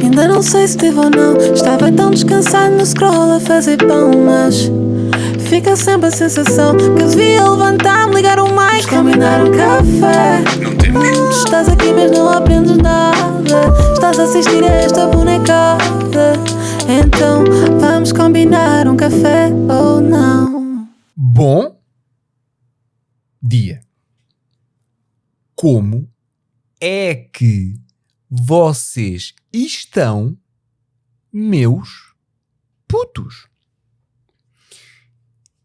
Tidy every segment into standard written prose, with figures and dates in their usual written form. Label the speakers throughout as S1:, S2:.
S1: Ainda não sei se devo ou não. Estava tão descansado no scroll a fazer pão, mas fica sempre a sensação que eu devia levantar-me, ligar o mic, combinar um café. Estás aqui mas não aprendes nada. Estás a assistir a esta bonecada. Então vamos combinar um café ou não?
S2: Bom dia. Como é que vocês estão, meus putos?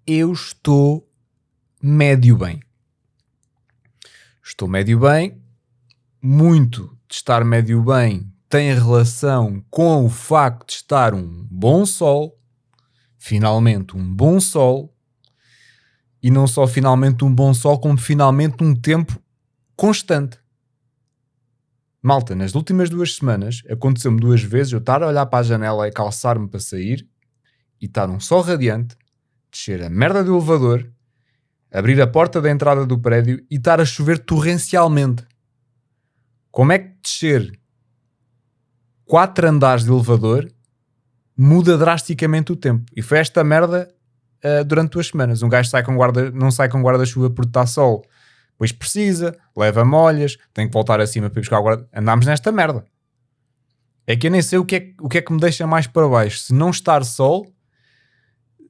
S2: Eu estou médio bem. Estou médio bem. Muito de estar médio bem tem relação com o facto de estar um bom sol. Finalmente um bom sol. E não só finalmente um bom sol, como finalmente um tempo constante. Malta, nas últimas 2 semanas, aconteceu-me 2 vezes eu estar a olhar para a janela e calçar-me para sair e estar um sol radiante, descer a merda do elevador, abrir a porta da entrada do prédio e estar a chover torrencialmente. Como é que descer 4 andares de elevador muda drasticamente o tempo? E foi esta merda durante 2 semanas. Um gajo não sai com guarda-chuva porque está sol. Depois precisa, leva molhas, tem que voltar acima para ir buscar o guarda. Andámos nesta merda. É que eu nem sei o que é que me deixa mais para baixo. Se não estar sol,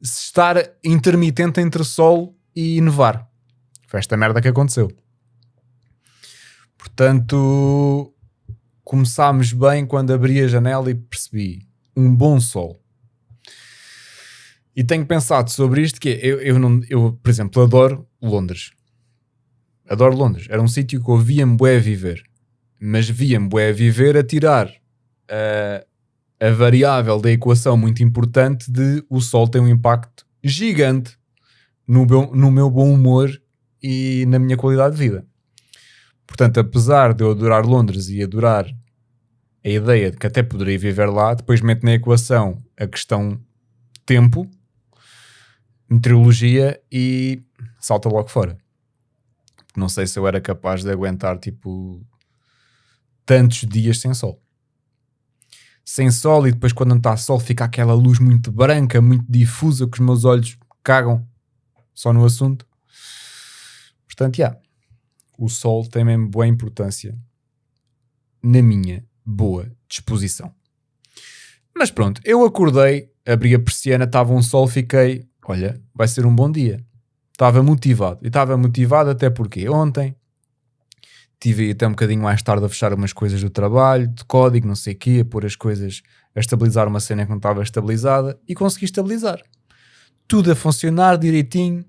S2: se estar intermitente entre sol e nevar. Foi esta merda que aconteceu. Portanto, começámos bem quando abri a janela e percebi um bom sol. E tenho pensado sobre isto que eu, por exemplo, adoro Londres. Adoro Londres. Era um sítio que eu via-me bué a viver. Mas via-me bué a viver a tirar a variável da equação muito importante de o sol tem um impacto gigante no meu bom humor e na minha qualidade de vida. Portanto, apesar de eu adorar Londres e adorar a ideia de que até poderia viver lá, depois meto na equação a questão tempo, meteorologia e salta logo fora. Não sei se eu era capaz de aguentar tipo tantos dias sem sol. Sem sol, e depois quando não está sol fica aquela luz muito branca, muito difusa, que os meus olhos cagam só no assunto. Portanto, o sol tem mesmo boa importância na minha boa disposição. Mas pronto, eu acordei, abri a persiana, estava um sol, fiquei, olha, vai ser um bom dia. Estava motivado. E estava motivado até porque ontem tive até um bocadinho mais tarde a fechar umas coisas do trabalho, de código, não sei o quê, a pôr as coisas, a estabilizar uma cena que não estava estabilizada e consegui estabilizar. Tudo a funcionar direitinho.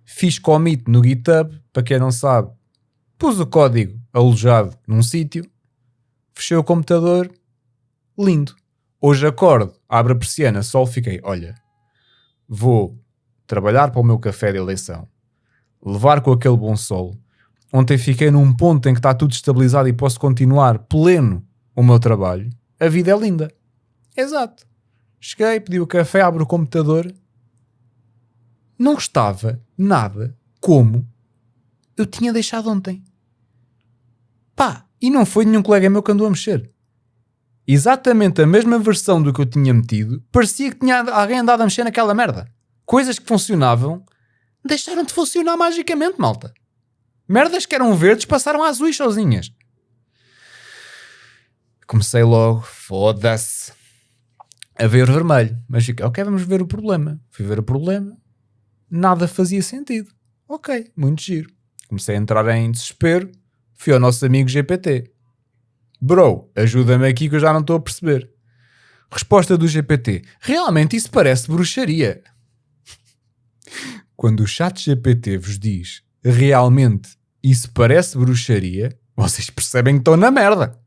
S2: Fiz commit no GitHub, para quem não sabe, pus o código alojado num sítio, fechei o computador, lindo. Hoje acordo, abro a persiana, sol, fiquei, olha, vou trabalhar para o meu café de eleição, levar com aquele bom sol. Ontem fiquei num ponto em que está tudo estabilizado e posso continuar pleno o meu trabalho. A vida é linda. Exato. Cheguei, pedi o café, abro o computador. Não estava nada como eu tinha deixado ontem. Pá, e não foi nenhum colega meu que andou a mexer. Exatamente a mesma versão do que eu tinha metido, parecia que tinha alguém andado a mexer naquela merda. Coisas que funcionavam deixaram de funcionar magicamente, malta. Merdas que eram verdes passaram a azuis sozinhas. Comecei logo, foda-se, a ver vermelho. Mas fiquei, ok, vamos ver o problema. Fui ver o problema. Nada fazia sentido. Ok, muito giro. Comecei a entrar em desespero. Fui ao nosso amigo GPT. Bro, ajuda-me aqui que eu já não estou a perceber. Resposta do GPT. Realmente isso parece bruxaria. Quando o chat GPT vos diz realmente isso parece bruxaria, vocês percebem que estão na merda.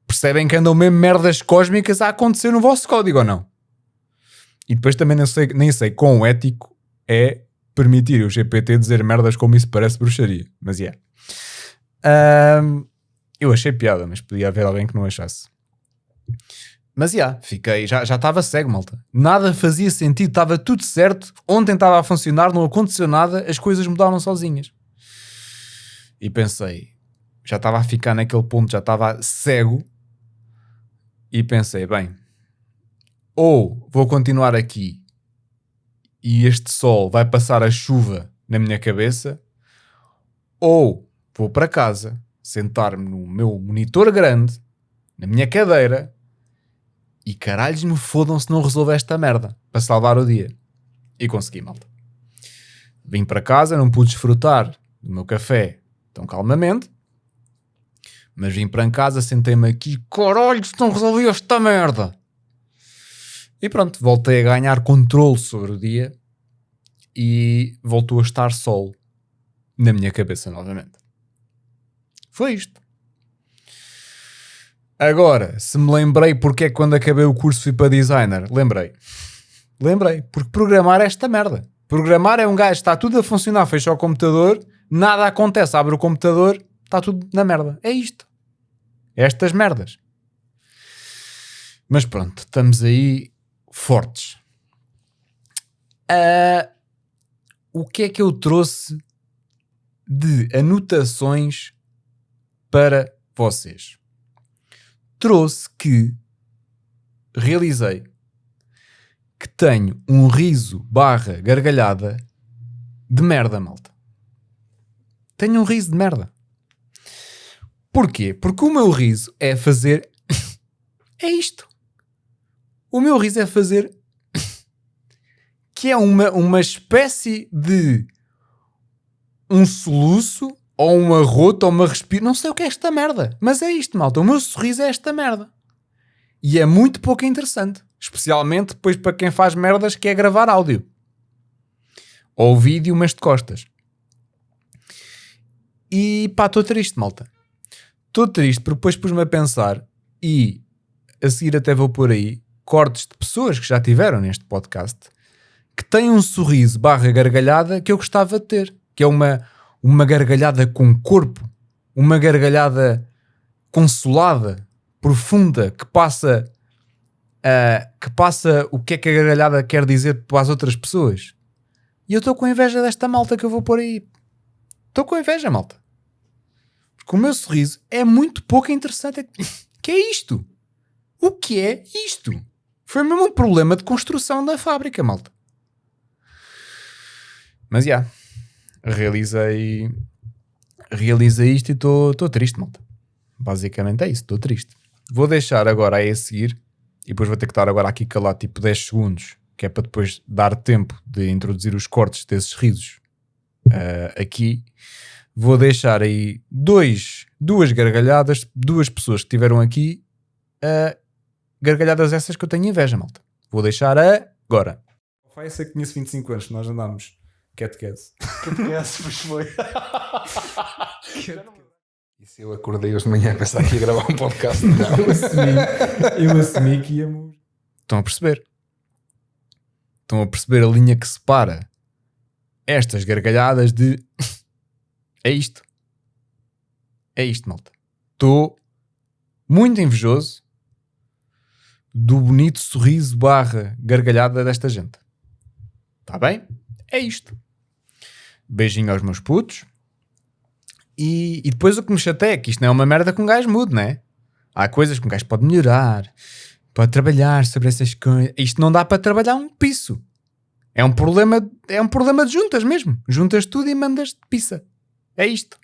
S2: Percebem que andam mesmo merdas cósmicas a acontecer no vosso código ou não? E depois também nem sei quão ético é permitir o GPT dizer merdas como isso parece bruxaria. Mas eu achei piada, mas podia haver alguém que não achasse. Mas fiquei, já estava cego, malta. Nada fazia sentido, estava tudo certo. Ontem estava a funcionar, não aconteceu nada, as coisas mudaram sozinhas. E pensei, já estava a ficar naquele ponto, já estava cego. E pensei, bem, ou vou continuar aqui e este sol vai passar a chuva na minha cabeça, ou vou para casa, sentar-me no meu monitor grande, na minha cadeira, e caralhos me fodam se não resolver esta merda, para salvar o dia. E consegui, malta. Vim para casa, não pude desfrutar do meu café tão calmamente, mas vim para casa, sentei-me aqui, caralho, se não resolvi esta merda. E pronto, voltei a ganhar controle sobre o dia e voltou a estar sol na minha cabeça novamente. Foi isto. Agora, se me lembrei porque é que quando acabei o curso fui para designer, lembrei, porque programar é esta merda. Programar é um gajo, está tudo a funcionar, fecha o computador, nada acontece, abre o computador, está tudo na merda. É isto. É estas merdas. Mas pronto, estamos aí fortes. O que é que eu trouxe de anotações para vocês? Trouxe que realizei que tenho um riso / gargalhada de merda, malta. Tenho um riso de merda. Porquê? Porque o meu riso é fazer... é isto. O meu riso é fazer... que é uma espécie de um soluço ou um arroto ou uma respiração. Não sei o que é esta merda. Mas é isto, malta. O meu sorriso é esta merda. E é muito pouco interessante. Especialmente depois para quem faz merdas que é gravar áudio. Ou vídeo, mas de costas. E pá, estou triste, malta. Estou triste porque depois pus-me a pensar e a seguir até vou pôr aí cortes de pessoas que já tiveram neste podcast que têm um sorriso / gargalhada que eu gostava de ter. Que é uma gargalhada com corpo. Uma gargalhada consolada, profunda, que passa o que é que a gargalhada quer dizer para as outras pessoas. E eu estou com inveja desta malta que eu vou pôr aí. Estou com inveja, malta. Porque o meu sorriso é muito pouco interessante. Que é isto? O que é isto? Foi mesmo um problema de construção da fábrica, malta. Mas já. Realizei isto e estou triste, malta. Basicamente é isso. Estou triste. Vou deixar agora aí a seguir. E depois vou ter que estar agora aqui calado tipo 10 segundos. Que é para depois dar tempo de introduzir os cortes desses risos aqui. Vou deixar aí duas gargalhadas, duas pessoas que estiveram aqui, gargalhadas essas que eu tenho inveja, malta. Vou deixar agora. Vai ser que conheço 25 anos, nós andámos cat-cats.
S3: Cat-cats, pois foi. E se eu acordei hoje de manhã a pensar que ia gravar um podcast? Não.
S2: Eu assumi que íamos... Estão a perceber? Estão a perceber a linha que separa estas gargalhadas de... É isto. É isto, malta. Estou muito invejoso do bonito sorriso / gargalhada desta gente. Está bem? É isto. Beijinho aos meus putos. E depois o que me chateia é que isto não é uma merda com um gajo mudo, não é? Há coisas que um gajo pode melhorar, pode trabalhar sobre essas coisas. Isto não dá para trabalhar um piso. É um problema de juntas mesmo. Juntas tudo e mandas de pizza. É isto.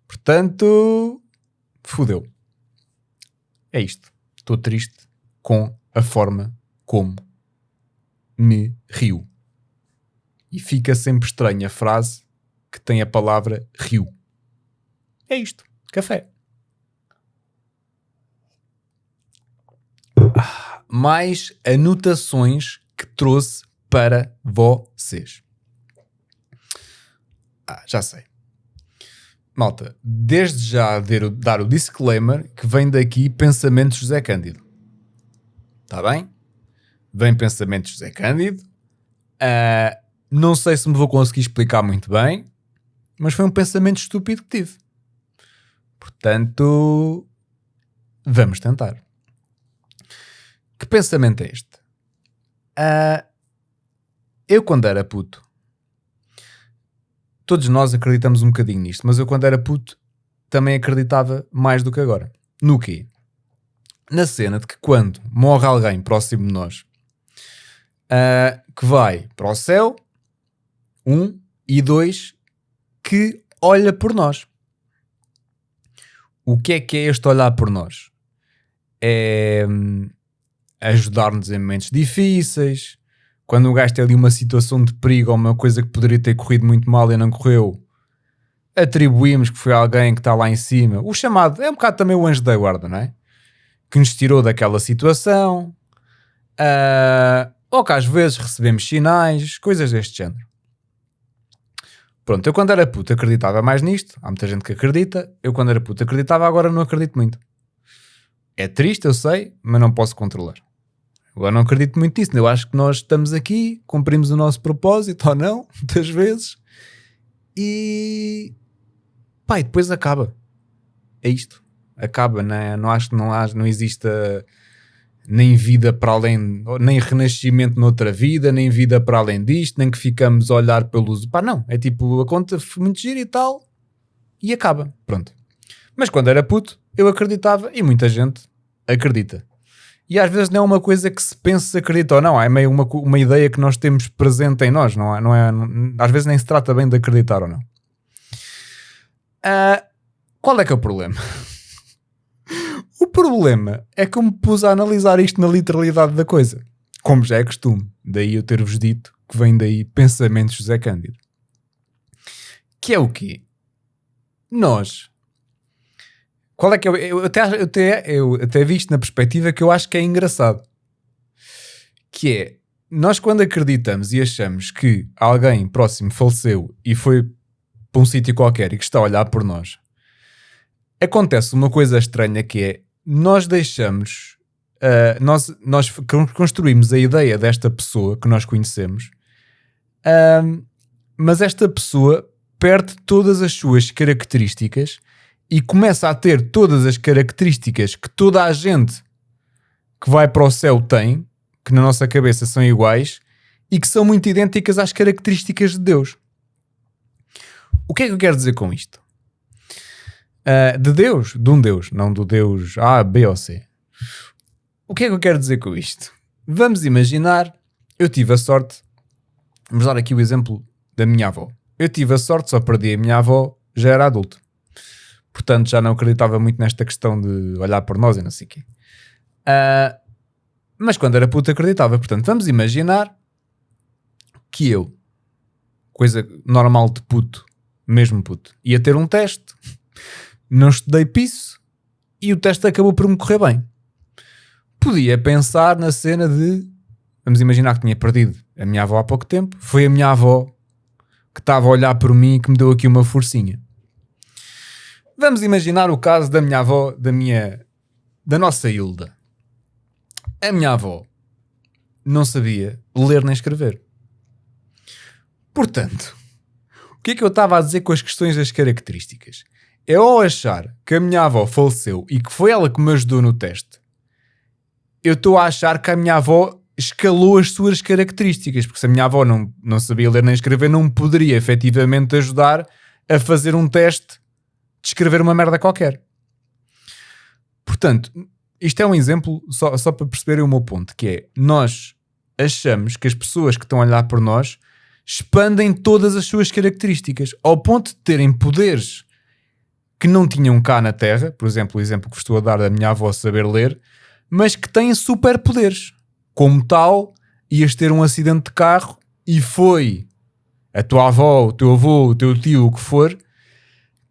S2: Portanto, fudeu. É isto. Estou triste com a forma como me rio. E fica sempre estranha a frase que tem a palavra rio. É isto. Café. Mais anotações que trouxe para vocês. Já sei. Malta, desde já dar o disclaimer que vem daqui Pensamentos José Cândido. Está bem? Vem Pensamentos José Cândido. Não sei se me vou conseguir explicar muito bem, mas foi um pensamento estúpido que tive. Portanto, vamos tentar. Que pensamento é este? Eu, quando era puto, todos nós acreditamos um bocadinho nisto, mas eu quando era puto também acreditava mais do que agora. No quê? Na cena de que quando morre alguém próximo de nós, que vai para o céu, 1, e 2, que olha por nós. O que é este olhar por nós? É ajudar-nos em momentos difíceis. Quando o gajo tem ali uma situação de perigo ou uma coisa que poderia ter corrido muito mal e não correu, atribuímos que foi alguém que está lá em cima. O chamado, é um bocado também o anjo da guarda, não é? Que nos tirou daquela situação. Ou que às vezes recebemos sinais, coisas deste género. Pronto, eu quando era puto acreditava mais nisto. Há muita gente que acredita. Eu quando era puto acreditava, agora não acredito muito. É triste, eu sei, mas não posso controlar. Agora não acredito muito nisso. Eu acho que nós estamos aqui, cumprimos o nosso propósito, ou não, muitas vezes. E pá, e depois acaba. É isto. Acaba, né? Não existe nem vida para além, nem renascimento noutra vida, nem vida para além disto, nem que ficamos a olhar pelos... Pá, não. É tipo, a conta foi muito gira e tal, e acaba. Pronto. Mas quando era puto, eu acreditava, e muita gente acredita. E às vezes não é uma coisa que se pensa se acredita ou não, é meio uma ideia que nós temos presente em nós, às vezes nem se trata bem de acreditar ou não. Qual é que é o problema? O problema é que eu me pus a analisar isto na literalidade da coisa, como já é costume, daí eu ter-vos dito que vem daí pensamentos de José Cândido. Que é o quê? Nós... Qual é que é? Eu até vi isto na perspectiva que eu acho que é engraçado. Que é, nós quando acreditamos e achamos que alguém próximo faleceu e foi para um sítio qualquer e que está a olhar por nós, acontece uma coisa estranha que é, nós deixamos, nós construímos a ideia desta pessoa que nós conhecemos, mas esta pessoa perde todas as suas características e começa a ter todas as características que toda a gente que vai para o céu tem, que na nossa cabeça são iguais e que são muito idênticas às características de Deus. O que é que eu quero dizer com isto? De Deus, de um Deus, não do Deus A, B ou C. O que é que eu quero dizer com isto? Vamos imaginar, eu tive a sorte, vamos dar aqui o exemplo da minha avó. Eu tive a sorte, só perdi a minha avó, já era adulto. Portanto, já não acreditava muito nesta questão de olhar por nós e não sei o quê. Mas quando era puto acreditava. Portanto, vamos imaginar que eu, coisa normal de puto, mesmo puto, ia ter um teste, não estudei piso e o teste acabou por me correr bem. Podia pensar na cena de... Vamos imaginar que tinha perdido a minha avó há pouco tempo. Foi a minha avó que estava a olhar por mim e que me deu aqui uma forcinha. Vamos imaginar o caso da minha avó, da nossa Hilda. A minha avó não sabia ler nem escrever. Portanto, o que é que eu estava a dizer com as questões das características? É ao achar que a minha avó faleceu e que foi ela que me ajudou no teste, eu estou a achar que a minha avó escalou as suas características, porque se a minha avó não sabia ler nem escrever, não me poderia efetivamente ajudar a fazer um teste de escrever uma merda qualquer. Portanto, isto é um exemplo só para perceberem o meu ponto, que é, nós achamos que as pessoas que estão a olhar por nós expandem todas as suas características, ao ponto de terem poderes que não tinham cá na Terra, por exemplo, o exemplo que vos estou a dar da minha avó saber ler, mas que têm superpoderes. Como tal, ias ter um acidente de carro e foi a tua avó, o teu avô, o teu tio, o que for,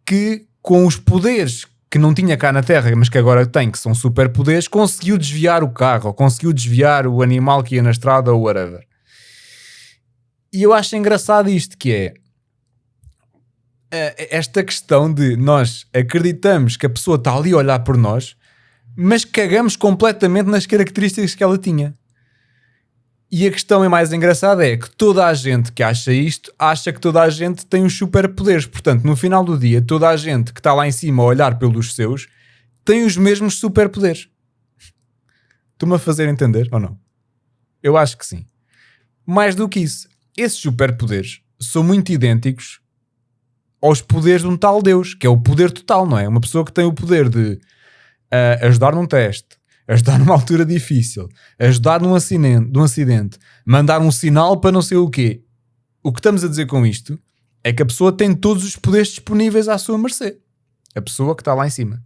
S2: que com os poderes que não tinha cá na Terra, mas que agora tem, que são superpoderes, conseguiu desviar o carro, ou conseguiu desviar o animal que ia na estrada ou whatever. E eu acho engraçado isto, que é esta questão de nós acreditamos que a pessoa está ali a olhar por nós, mas cagamos completamente nas características que ela tinha. E a questão é mais engraçada é que toda a gente que acha isto, acha que toda a gente tem os superpoderes. Portanto, no final do dia, toda a gente que está lá em cima a olhar pelos seus, tem os mesmos superpoderes. Estou-me a fazer entender ou não? Eu acho que sim. Mais do que isso, esses superpoderes são muito idênticos aos poderes de um tal Deus, que é o poder total, não é? Uma pessoa que tem o poder de ajudar num teste, ajudar numa altura difícil, ajudar num acidente, mandar um sinal para não sei o quê. O que estamos a dizer com isto é que a pessoa tem todos os poderes disponíveis à sua mercê. A pessoa que está lá em cima.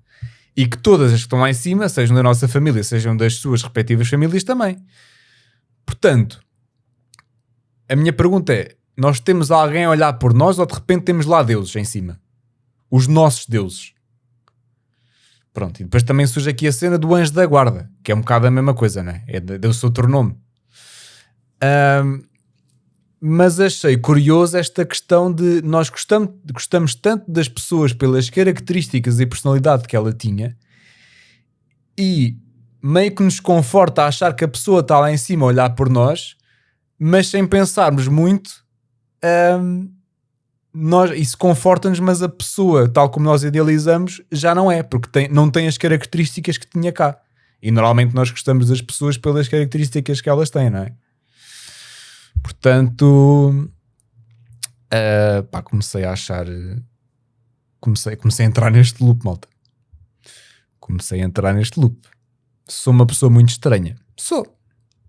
S2: E que todas as que estão lá em cima, sejam da nossa família, sejam das suas respectivas famílias também. Portanto, a minha pergunta é, nós temos alguém a olhar por nós ou de repente temos lá deuses em cima? Os nossos deuses. Pronto, e depois também surge aqui a cena do anjo da guarda, que é um bocado a mesma coisa, não é? Deu-se outro nome. Mas achei curioso esta questão de nós gostamos tanto das pessoas pelas características e personalidade que ela tinha e meio que nos conforta a achar que a pessoa está lá em cima a olhar por nós, mas sem pensarmos muito, isso conforta-nos, mas a pessoa, tal como nós idealizamos, já não é, porque não tem as características que tinha cá. E normalmente nós gostamos das pessoas pelas características que elas têm, não é? Portanto, comecei a achar... Comecei a entrar neste loop, malta. Comecei a entrar neste loop. Sou uma pessoa muito estranha. Sou.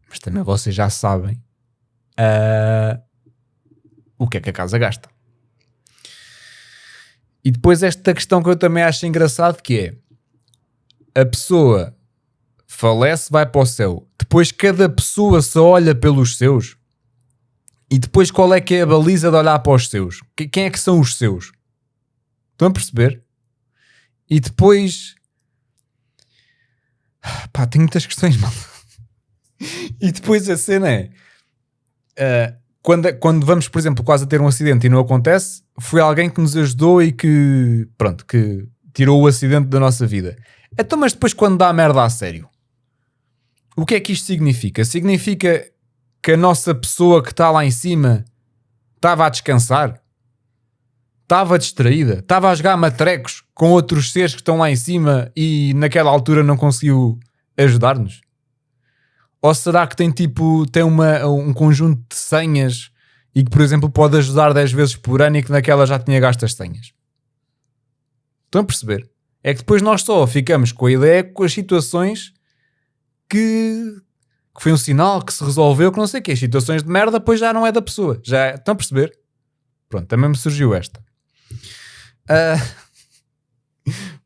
S2: Mas também vocês já sabem o que é que a casa gasta. E depois esta questão que eu também acho engraçado, que é... A pessoa falece, vai para o céu. Depois cada pessoa se olha pelos seus... E depois qual é que é a baliza de olhar para os seus? Quem é que são os seus? Estão a perceber? E depois... tenho muitas questões, mal. E depois a cena é... Quando vamos, por exemplo, quase a ter um acidente e não acontece, foi alguém que nos ajudou e que tirou o acidente da nossa vida. Então, mas depois quando dá merda a sério, o que é que isto significa? Significa... que a nossa pessoa que está lá em cima estava a descansar, estava distraída, estava a jogar matrecos com outros seres que estão lá em cima e naquela altura não conseguiu ajudar-nos? Ou será que tem um conjunto de senhas e que, por exemplo, pode ajudar 10 vezes por ano e que naquela já tinha gasto as senhas? Estão a perceber? É que depois nós só ficamos com a ideia, com as situações que foi um sinal que se resolveu, que não sei o quê. As situações de merda, depois já não é da pessoa. Estão a perceber? Pronto, também me surgiu esta.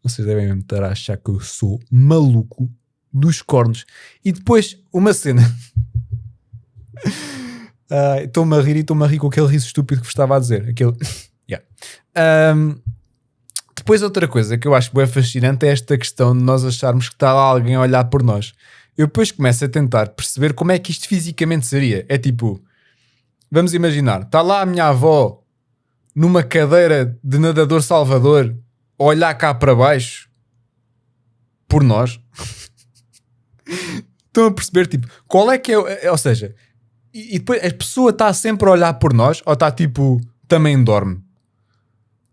S2: Vocês devem me estar a achar que eu sou maluco dos cornos. E depois, uma cena. Estou-me a rir com aquele riso estúpido que vos estava a dizer. Yeah. Depois, outra coisa que eu acho bem fascinante é esta questão de nós acharmos que está lá alguém a olhar por nós. Eu depois começo a tentar perceber como é que isto fisicamente seria. É tipo, vamos imaginar, está lá a minha avó numa cadeira de nadador salvador a olhar cá para baixo por nós. Estão a perceber, tipo, qual é que é, ou seja, e depois a pessoa está sempre a olhar por nós ou está tipo, também dorme?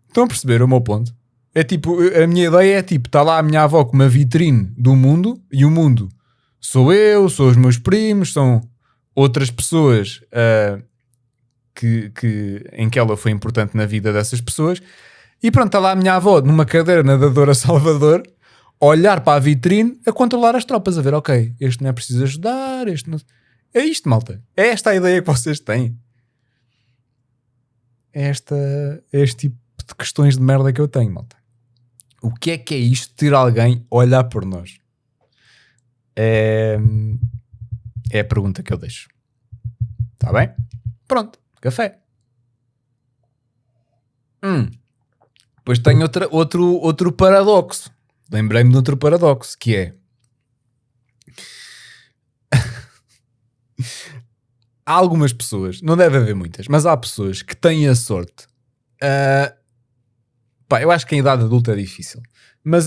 S2: Estão a perceber o meu ponto? É tipo, a minha ideia é tipo, está lá a minha avó com uma vitrine do mundo e o mundo sou eu, sou os meus primos, são outras pessoas em que ela foi importante na vida dessas pessoas. E pronto, está lá a minha avó numa cadeira nadadora Salvador, a olhar para a vitrine, a controlar as tropas, a ver, ok, este não é preciso ajudar, este não... É isto, malta. É esta a ideia que vocês têm. É este tipo de questões de merda que eu tenho, malta. O que é isto de ter alguém a olhar por nós? É a pergunta que eu deixo. Está bem? Pronto, café. Depois tenho outro paradoxo. Lembrei-me de outro paradoxo, que é... Há algumas pessoas, não deve haver muitas, mas há pessoas que têm a sorte. Eu acho que em idade adulta é difícil. Mas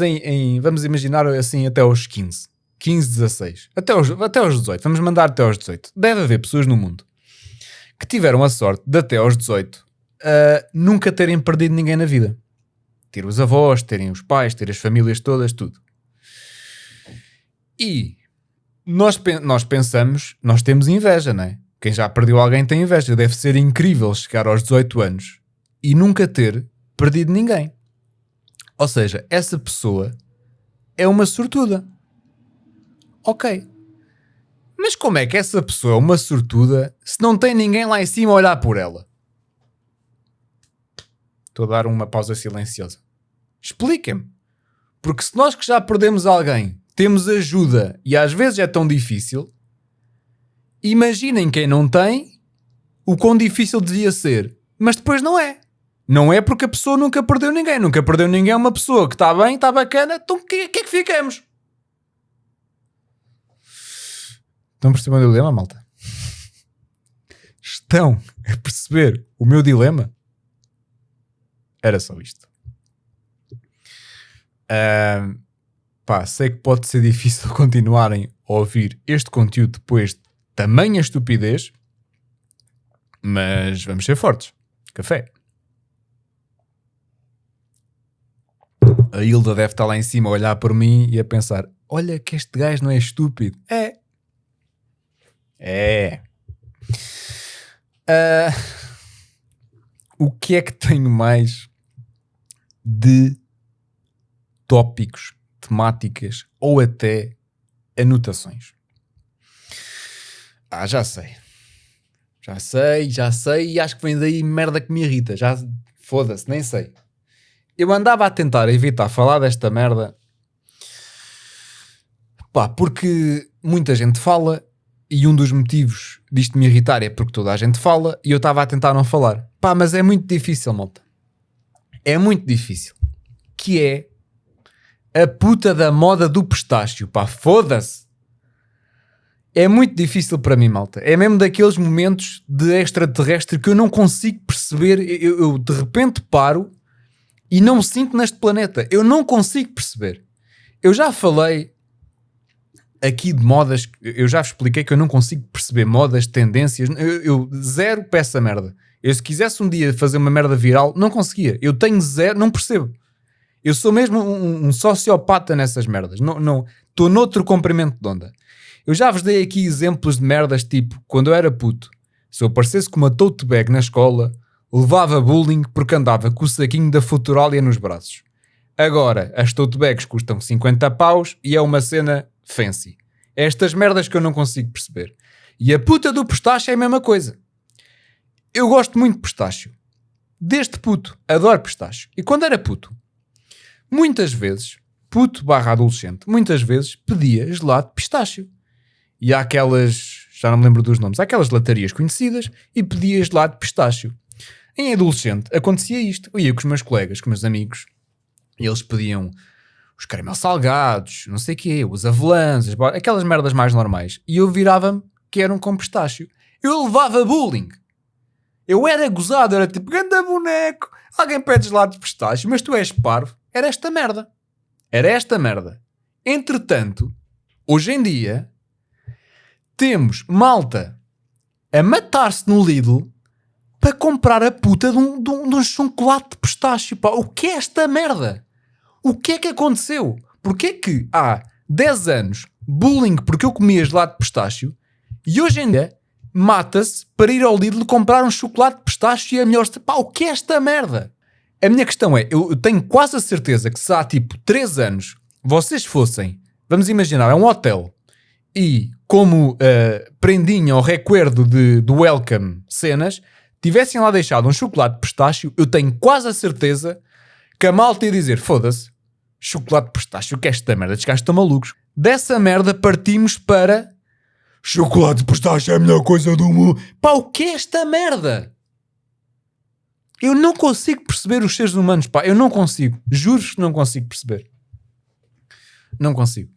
S2: vamos imaginar assim até aos 15, 16, até aos 18, vamos mandar até aos 18. Deve haver pessoas no mundo que tiveram a sorte de até aos 18 nunca terem perdido ninguém na vida. Ter os avós, terem os pais, ter as famílias todas, tudo. E nós pensamos, nós temos inveja, não é? Quem já perdeu alguém tem inveja. Deve ser incrível chegar aos 18 anos e nunca ter perdido ninguém. Ou seja, essa pessoa é uma sortuda. Ok. Mas como é que essa pessoa é uma sortuda se não tem ninguém lá em cima a olhar por ela? Estou a dar uma pausa silenciosa. Expliquem-me. Porque se nós que já perdemos alguém temos ajuda e às vezes é tão difícil, imaginem quem não tem o quão difícil devia ser. Mas depois não é. Não é porque a pessoa nunca perdeu ninguém. Nunca perdeu ninguém, é uma pessoa que está bem, está bacana, então o que é que ficamos? Estão a perceber o meu dilema, malta? Estão a perceber o meu dilema? Era só isto. Sei que pode ser difícil continuarem a ouvir este conteúdo depois de tamanha estupidez, mas vamos ser fortes. Café. A Hilda deve estar lá em cima a olhar por mim e a pensar: olha que este gajo não é estúpido. O que é que tenho mais de tópicos, temáticas ou até anotações? Já sei e acho que vem daí merda que me irrita. Já foda-se, nem sei. Eu andava a tentar evitar falar desta merda porque muita gente fala e um dos motivos disto me irritar é porque toda a gente fala e eu estava a tentar não falar. Mas é muito difícil, malta. É muito difícil. Que é a puta da moda do pistácio. Foda-se. É muito difícil para mim, malta. É mesmo daqueles momentos de extraterrestre que eu não consigo perceber. Eu de repente paro e não me sinto neste planeta. Eu não consigo perceber. Eu já falei aqui de modas. Eu já vos expliquei que eu não consigo perceber modas, tendências. Eu zero para essa merda. Eu se quisesse um dia fazer uma merda viral, não conseguia. Eu tenho zero, não percebo. Eu sou mesmo um sociopata nessas merdas. Não, estou noutro comprimento de onda. Eu já vos dei aqui exemplos de merdas tipo, quando eu era puto, se eu aparecesse com uma tote bag na escola, levava bullying porque andava com o saquinho da Futuralia nos braços. Agora, as tote bags custam 50 paus e é uma cena fancy. É estas merdas que eu não consigo perceber. E a puta do pistácio é a mesma coisa. Eu gosto muito de pistácio. Desde puto, adoro pistácio. E quando era puto, muitas vezes, puto/adolescente, muitas vezes pedia gelado de pistácio. E há aquelas, já não me lembro dos nomes, há aquelas latarias conhecidas e pedia gelado de pistácio. Em adolescente acontecia isto. Eu ia com os meus colegas, com os meus amigos, e eles pediam os caramelos salgados, não sei o quê, os avelãs, aquelas merdas mais normais. E eu virava-me que eram com pistácio. Eu levava bullying. Eu era gozado, era tipo, ganda boneco, alguém pede gelado de pistácio, mas tu és parvo. Era esta merda. Entretanto, hoje em dia, temos malta a matar-se no Lidl para comprar a puta de um chocolate de pistácio. O que é esta merda? O que é que aconteceu? Porquê que há 10 anos bullying porque eu comia gelado de pistácio e hoje em dia mata-se para ir ao Lidl comprar um chocolate de pistácio e é melhor... o que é esta merda? A minha questão é, eu tenho quase a certeza que se há tipo 3 anos vocês fossem, vamos imaginar, é um hotel e como prendinha ao recuerdo do welcome cenas, tivessem lá deixado um chocolate de pistácio, eu tenho quase a certeza que a malta ia dizer, foda-se, chocolate de pistácio, que é esta merda, estes gajos estão malucos. Dessa merda partimos para chocolate de pistácio é a melhor coisa do mundo. O que é esta merda? Eu não consigo perceber os seres humanos, eu não consigo. Juro-vos que não consigo perceber. Não consigo.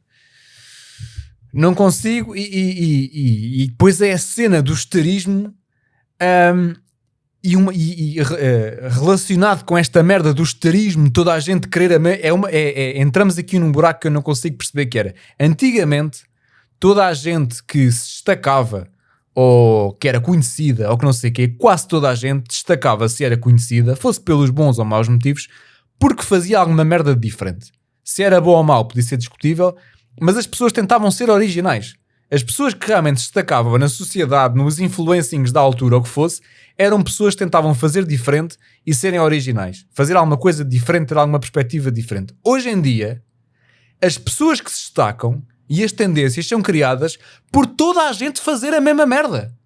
S2: E depois é a cena do esterismo relacionado com esta merda do esterismo, toda a gente querer... entramos aqui num buraco que eu não consigo perceber que era. Antigamente, toda a gente que se destacava ou que era conhecida, ou que não sei o quê, quase toda a gente destacava se era conhecida, fosse pelos bons ou maus motivos, porque fazia alguma merda de diferente. Se era bom ou mau podia ser discutível, mas as pessoas tentavam ser originais. As pessoas que realmente se destacavam na sociedade, nos influencings da altura ou o que fosse, eram pessoas que tentavam fazer diferente e serem originais. Fazer alguma coisa diferente, ter alguma perspectiva diferente. Hoje em dia, as pessoas que se destacam e as tendências são criadas por toda a gente fazer a mesma merda.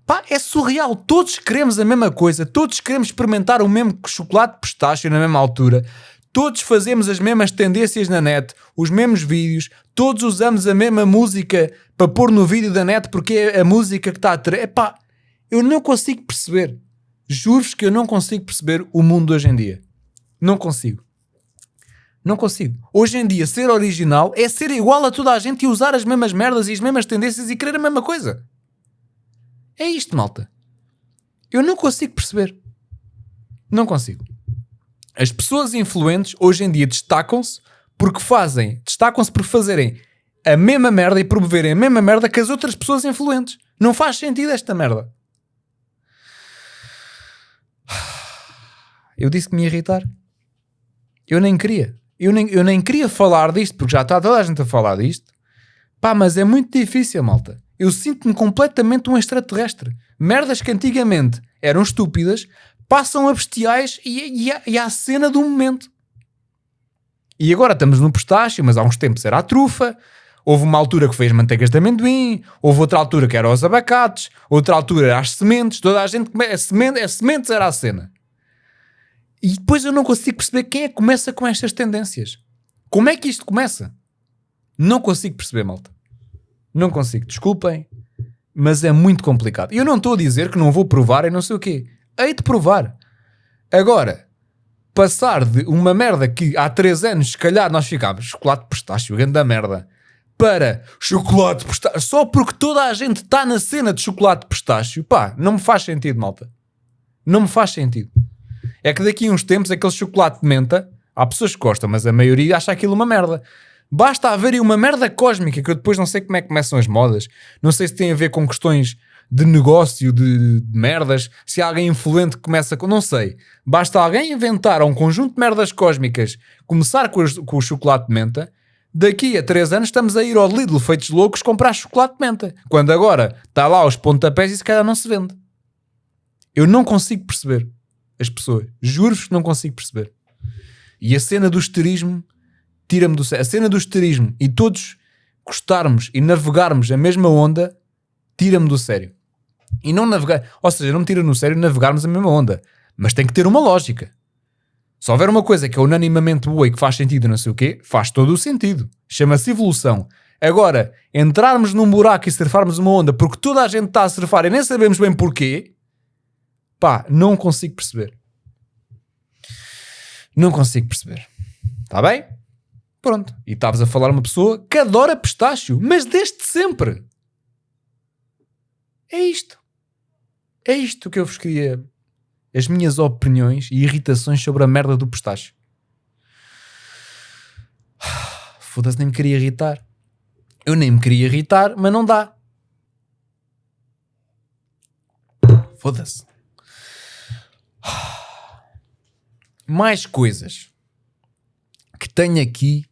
S2: Pá, é surreal. Todos queremos a mesma coisa. Todos queremos experimentar o mesmo chocolate de pistache na mesma altura. Todos fazemos as mesmas tendências na net, os mesmos vídeos, todos usamos a mesma música para pôr no vídeo da net porque é a música que está a ter. Epá, eu não consigo perceber. Juro-vos que eu não consigo perceber o mundo de hoje em dia. Não consigo. Não consigo. Hoje em dia, ser original é ser igual a toda a gente e usar as mesmas merdas e as mesmas tendências e querer a mesma coisa. É isto, malta. Eu não consigo perceber. Não consigo. As pessoas influentes hoje em dia destacam-se por fazerem a mesma merda e promoverem a mesma merda que as outras pessoas influentes. Não faz sentido esta merda. Eu disse que me ia irritar. Eu nem queria. Eu nem queria falar disto, porque já está toda a gente a falar disto. Pá, mas é muito difícil, malta. Eu sinto-me completamente um extraterrestre. Merdas que antigamente eram estúpidas passam a bestiais e à cena do momento. E agora estamos no pistácio, mas há uns tempos era a trufa. Houve uma altura que fez manteigas de amendoim. Houve outra altura que era os abacates. Outra altura era as sementes. Toda a gente... As sementes era a cena. E depois eu não consigo perceber quem é que começa com estas tendências. Como é que isto começa? Não consigo perceber, malta. Não consigo. Desculpem, mas é muito complicado. Eu não estou a dizer que não vou provar e não sei o quê. Hei de provar. Agora, passar de uma merda que há 3 anos, se calhar, nós ficámos chocolate de pistache, grande da merda, para chocolate de pistache, só porque toda a gente está na cena de chocolate de pistache, pá, não me faz sentido, malta. Não me faz sentido. É que daqui a uns tempos, aquele chocolate de menta, há pessoas que gostam, mas a maioria acha aquilo uma merda. Basta haver uma merda cósmica, que eu depois não sei como é que começam as modas, não sei se tem a ver com questões de negócio, de merdas, se há alguém influente que começa com... Não sei. Basta alguém inventar um conjunto de merdas cósmicas, começar com o chocolate de menta, daqui a 3 anos estamos a ir ao Lidl feitos loucos comprar chocolate de menta. Quando agora está lá aos pontapés e se calhar não se vende. Eu não consigo perceber as pessoas. Juro-vos que não consigo perceber. E a cena do esterismo tira-me do sério. A cena do esterismo e todos gostarmos e navegarmos a mesma onda tira-me do sério. E não navegar, ou seja, não me tira no sério navegarmos a mesma onda, mas tem que ter uma lógica. Se houver uma coisa que é unanimamente boa e que faz sentido não sei o quê, faz todo o sentido. Chama-se evolução. Agora, entrarmos num buraco e surfarmos uma onda porque toda a gente está a surfar e nem sabemos bem porquê, pá, não consigo perceber. Não consigo perceber. Está bem? Pronto. E estavas a falar uma pessoa que adora pistácio, mas desde sempre. É isto. É isto que eu vos queria... As minhas opiniões e irritações sobre a merda do pistache. Foda-se, nem me queria irritar. Eu nem me queria irritar, mas não dá. Foda-se. Mais coisas que tenho aqui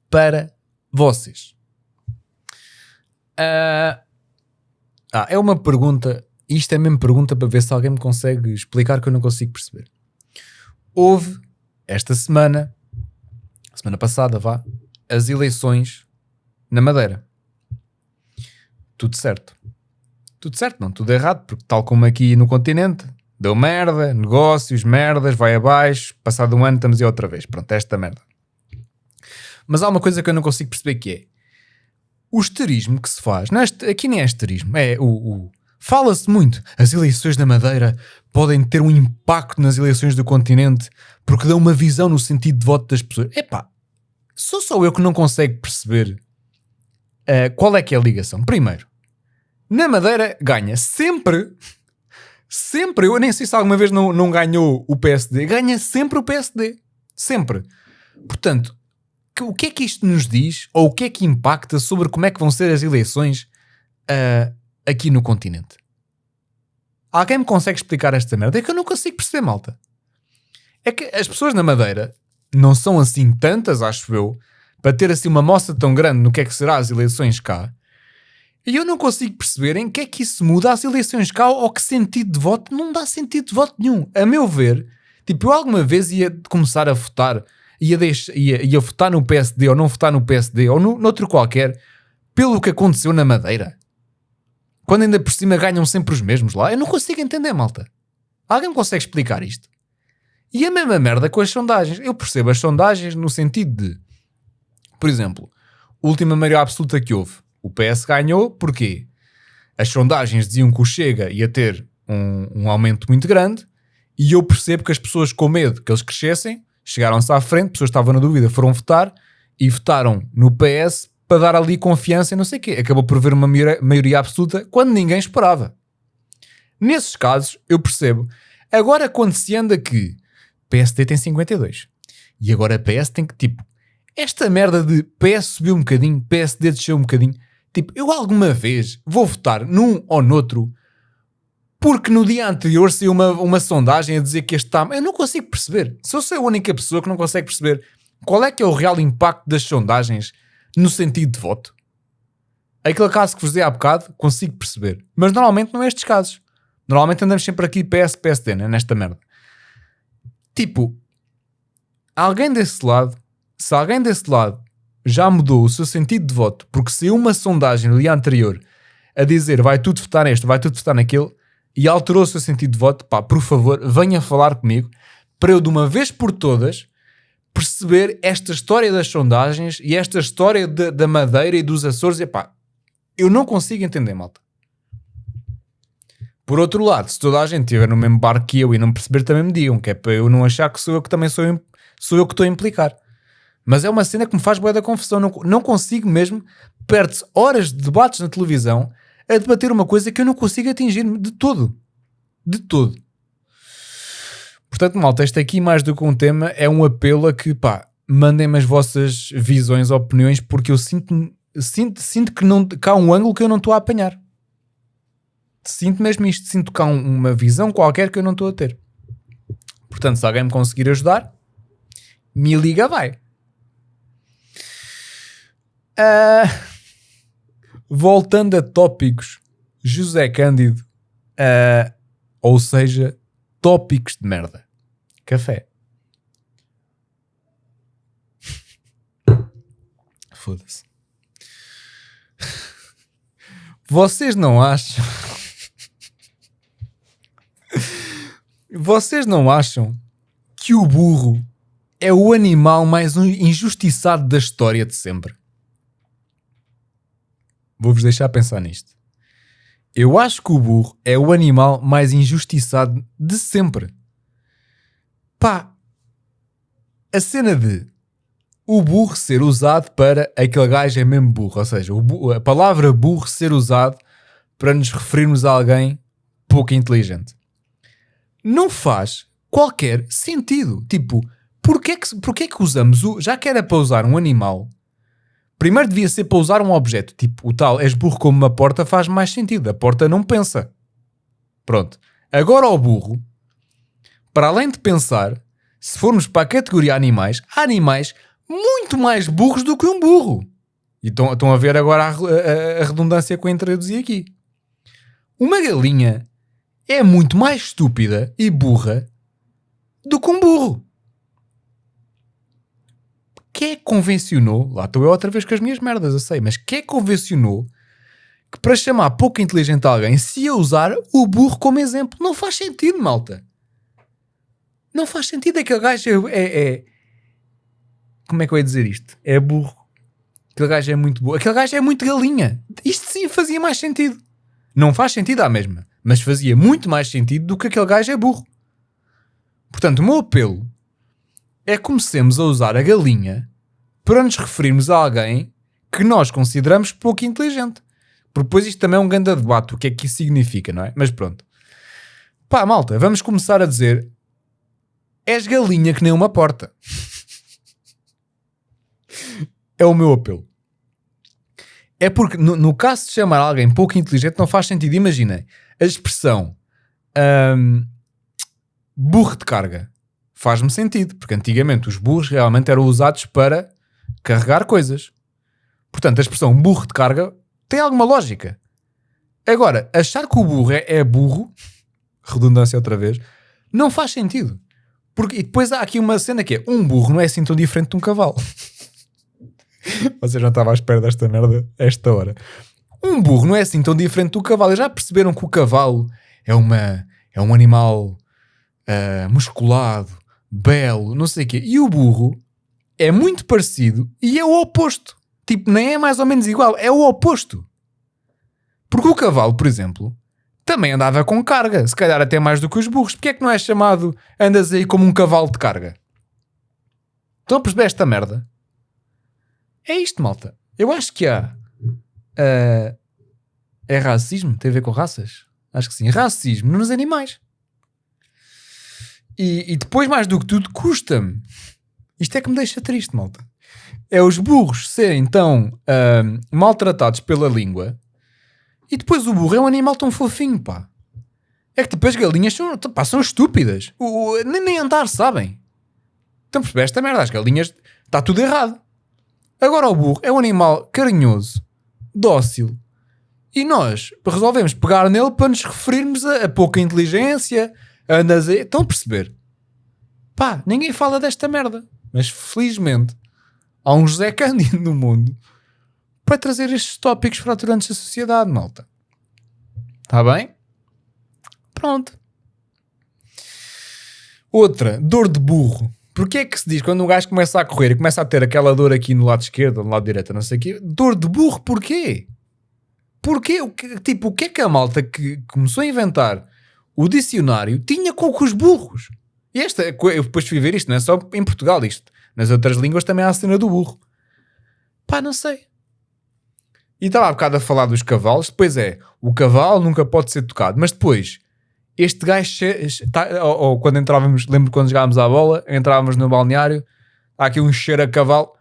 S2: para vocês. É uma pergunta, isto é mesmo pergunta para ver se alguém me consegue explicar, que eu não consigo perceber. Houve, esta semana passada, as eleições na Madeira. Tudo certo. Tudo certo, não, tudo errado, porque tal como aqui no continente, deu merda, negócios, merdas, vai abaixo, passado um ano estamos aí outra vez. Pronto, esta merda. Mas há uma coisa que eu não consigo perceber, que é o esterismo que se faz. Não é, aqui nem é esterismo, é fala-se muito. As eleições na Madeira podem ter um impacto nas eleições do continente porque dão uma visão no sentido de voto das pessoas. Epá, sou só eu que não consigo perceber qual é que é a ligação. Primeiro, na Madeira ganha sempre, eu nem sei se alguma vez não ganhou o PSD, ganha sempre o PSD. Sempre. Portanto, o que é que isto nos diz, ou o que é que impacta sobre como é que vão ser as eleições aqui no continente? Alguém me consegue explicar esta merda? É que eu não consigo perceber, malta. É que as pessoas na Madeira não são assim tantas, acho eu, para ter assim uma mostra tão grande no que é que será as eleições cá, e eu não consigo perceber em que é que isso muda as eleições cá ou que sentido de voto. Não dá sentido de voto nenhum. A meu ver, tipo, eu alguma vez ia começar a votar, ia votar no PSD ou não votar no PSD ou noutro qualquer, pelo que aconteceu na Madeira. Quando ainda por cima ganham sempre os mesmos lá. Eu não consigo entender, malta. Alguém me consegue explicar isto? E a mesma merda com as sondagens. Eu percebo as sondagens no sentido de, por exemplo, a última maioria absoluta que houve, o PS ganhou, porquê? As sondagens diziam que o Chega ia ter um aumento muito grande, e eu percebo que as pessoas com medo que eles crescessem, chegaram-se à frente, pessoas que estavam na dúvida foram votar, e votaram no PS para dar ali confiança e não sei o quê. Acabou por haver uma maioria absoluta quando ninguém esperava. Nesses casos, eu percebo. Agora, quando se anda que PSD tem 52, e agora PS tem que, tipo, esta merda de PS subiu um bocadinho, PSD desceu um bocadinho, tipo, eu alguma vez vou votar num ou noutro porque no dia anterior saiu uma sondagem a dizer que este está... Eu não consigo perceber. Se eu sou a única pessoa que não consegue perceber qual é que é o real impacto das sondagens no sentido de voto. Aquele caso que vos dei há bocado, consigo perceber. Mas normalmente não é estes casos. Normalmente andamos sempre aqui PS, PSD, né? Nesta merda. Tipo, alguém desse lado, se alguém desse lado já mudou o seu sentido de voto porque saiu uma sondagem no dia anterior a dizer vai tudo votar neste, vai tudo votar naquele, e alterou o seu sentido de voto, pá, por favor, venha falar comigo para eu de uma vez por todas perceber esta história das sondagens e esta história da Madeira e dos Açores. E pá, eu não consigo entender, malta. Por outro lado, se toda a gente estiver no mesmo barco que eu e não perceber, também me digam, que é para eu não achar que sou eu que também sou eu que estou a implicar. Mas é uma cena que me faz bué da confusão. Não consigo mesmo. Perde-se horas de debates na televisão a debater uma coisa que eu não consigo atingir de todo. De todo. Portanto, malta, este aqui, mais do que um tema, é um apelo a que, pá, mandem-me as vossas visões, opiniões, porque eu sinto que há um ângulo que eu não estou a apanhar. Sinto mesmo isto. Sinto que há uma visão qualquer que eu não estou a ter. Portanto, se alguém me conseguir ajudar, me liga, vai. Voltando a tópicos, José Cândido, ou seja, tópicos de merda. Café. Foda-se. Vocês não acham... Vocês não acham que o burro é o animal mais injustiçado da história de sempre? Vou-vos deixar pensar nisto. Eu acho que o burro é o animal mais injustiçado de sempre. Pá, a cena de o burro ser usado para aquele gajo é mesmo burro. Ou seja, a palavra burro ser usado para nos referirmos a alguém pouco inteligente. Não faz qualquer sentido. Tipo, porquê que usamos já que era para usar um animal, primeiro devia ser para usar um objeto. Tipo, o tal, és burro como uma porta, faz mais sentido. A porta não pensa. Pronto. Agora o burro, para além de pensar, se formos para a categoria animais, há animais muito mais burros do que um burro. E estão a ver agora a redundância que eu introduzi aqui. Uma galinha é muito mais estúpida e burra do que um burro. Quem é que convencionou, lá estou eu outra vez com as minhas merdas, eu sei, mas quem é que convencionou que para chamar pouco inteligente a alguém se ia usar o burro como exemplo? Não faz sentido, malta. Não faz sentido. Aquele gajo é... Como é que eu ia dizer isto? É burro. Aquele gajo é muito burro. Aquele gajo é muito galinha. Isto sim fazia mais sentido. Não faz sentido à mesma, mas fazia muito mais sentido do que aquele gajo é burro. Portanto, o meu apelo é que comecemos a usar a galinha para nos referirmos a alguém que nós consideramos pouco inteligente. Porque depois isto também é um grande debate, o que é que isso significa, não é? Mas pronto. Pá, malta, vamos começar a dizer: és galinha que nem uma porta. É o meu apelo. É porque no caso de chamar alguém pouco inteligente não faz sentido. Imaginem a expressão burro de carga. Faz-me sentido, porque antigamente os burros realmente eram usados para carregar coisas. Portanto, a expressão burro de carga tem alguma lógica. Agora, achar que o burro é burro, redundância outra vez, não faz sentido. E depois há aqui uma cena que é, um burro não é assim tão diferente de um cavalo. Vocês não estavam à espera desta merda a esta hora. Um burro não é assim tão diferente do cavalo. Já perceberam que o cavalo é um animal musculado, belo, não sei o quê. E o burro é muito parecido e é o oposto. Tipo, nem é mais ou menos igual, é o oposto. Porque o cavalo, por exemplo, também andava com carga, se calhar até mais do que os burros. Porque é que não é chamado, andas aí como um cavalo de carga? Estão a perceber esta merda? É isto, malta. Eu acho que há... é racismo? Tem a ver com raças? Acho que sim. Racismo nos animais. E depois, mais do que tudo, custa-me. Isto é que me deixa triste, malta. É os burros serem tão maltratados pela língua. E depois o burro é um animal tão fofinho, pá. É que tipo as galinhas são estúpidas. Nem andar sabem. Então percebes esta merda? As galinhas está tudo errado. Agora o burro é um animal carinhoso, dócil. E nós resolvemos pegar nele para nos referirmos a pouca inteligência. Estão a perceber? Pá, ninguém fala desta merda. Mas felizmente há um José Cândido no mundo para trazer estes tópicos fraturantes da sociedade, malta. Está bem? Pronto. Outra, dor de burro. Porquê é que se diz quando um gajo começa a correr e começa a ter aquela dor aqui no lado esquerdo, no lado direito, não sei o quê? Dor de burro, porquê? Porquê? O que é que a malta que começou a inventar o dicionário tinha com os burros? E eu depois fui ver isto, não é só em Portugal isto. Nas outras línguas também há a cena do burro. Pá, não sei. E estava há bocado a falar dos cavalos. Depois o cavalo nunca pode ser tocado. Mas depois, este gajo... Ou quando entrávamos... Lembro quando jogávamos à bola, entrávamos no balneário, há aqui um cheiro a cavalo.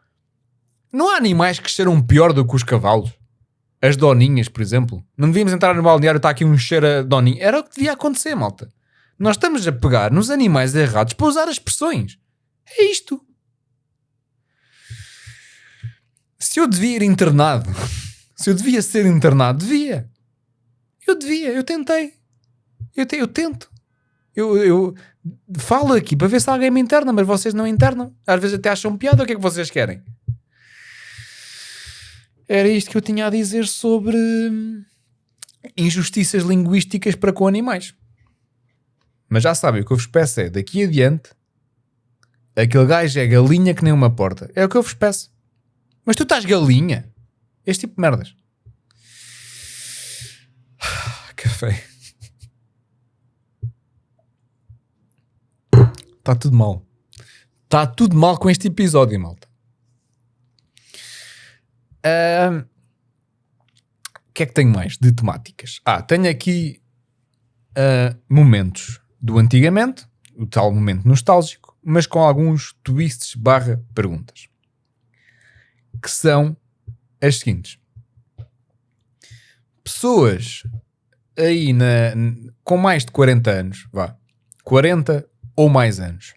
S2: Não há animais que cheiram pior do que os cavalos? As doninhas, por exemplo. Não devíamos entrar no balneário, está aqui um cheiro a doninha. Era o que devia acontecer, malta. Nós estamos a pegar nos animais errados para usar as expressões. É isto. Se eu devia ir internado... Se eu devia ser internado, devia. Eu tentei. Eu tento. Eu falo aqui para ver se alguém me interna, mas vocês não internam. Às vezes até acham piada. O que é que vocês querem? Era isto que eu tinha a dizer sobre injustiças linguísticas para com animais. Mas já sabem, o que eu vos peço é, daqui adiante, aquele gajo é galinha que nem uma porta. É o que eu vos peço. Mas tu estás galinha? Este tipo de merdas. Café. Está tudo mal. Está tudo mal com este episódio, malta. O que é que tenho mais de temáticas? Tenho aqui momentos do antigamente, o tal momento nostálgico, mas com alguns twists / perguntas. Que são as seguintes. Pessoas aí com mais de 40 anos, 40 ou mais anos.